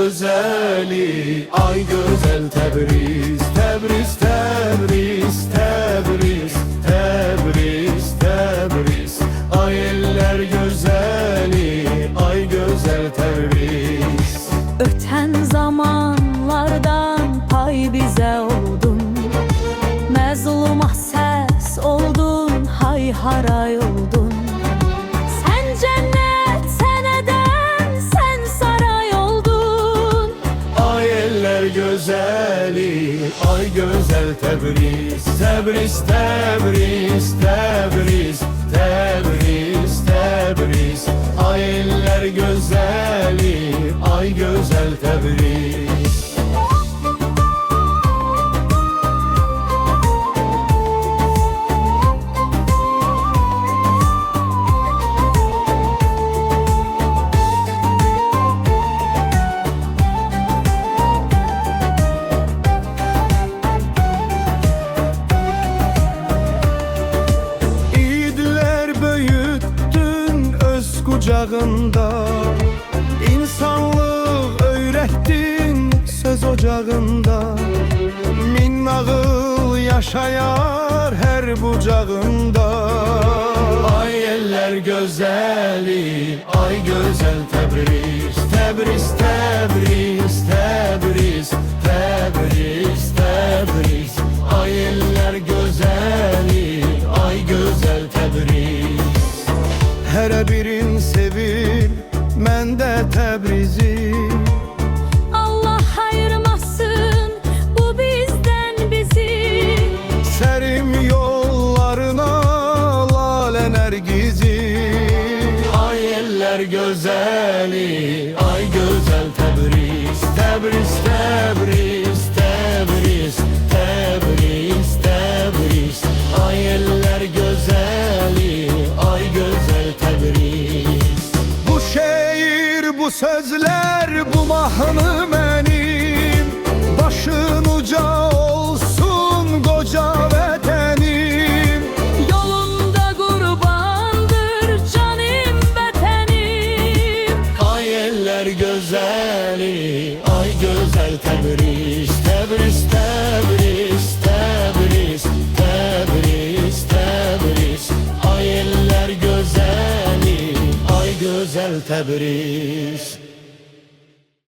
gözeli, ay güzel Tebriz. Tebriz, Tebriz, Tebriz, Tebriz, Tebriz. Ay eller güzeli, ay güzel Tebriz. Öten zamanlardan pay bize oldun, mezluma ses oldun, hay haray oldun. Sen cennet, sen eden, sen saray oldun. Ay eller güzeli, ay güzel Tebriz. Tebriz, Tebriz, Tebriz, Tebriz, Tebriz. Ay eller güzeli, ay güzel Tebriz. Kucağında insanlık öğrettin söz ocağında. Min nağıl yaşayar her bucağında. Ay eller güzeli, ay güzel Tebriz. Tebriz, Tebriz, Tebriz, Tebriz, Tebriz. Ay eller güzeli, ay güzel Tebriz. Her birin sevir, mən də Təbrizi. Allah ayırmasın bu bizden bizi. Sərim yollarına lalən ərgizi. Ay eller gözəli, ay gözəl Təbriz. Təbriz, Təbriz, Təbriz, Təbriz, Təbriz. Ay eller gözəli, ay gözəl Təbriz. Bu şeir, bu sözler, bu mahnı benim. Başın uca olsun koca vətənim. Yolunda qurbandır canım vətənim. Ay eller gözəli, ay gözəl Təbriz. Təbriz, Təbriz, Təbriz, Təbriz, Təbriz. Ay eller gözəli, ay gözəl Təbriz.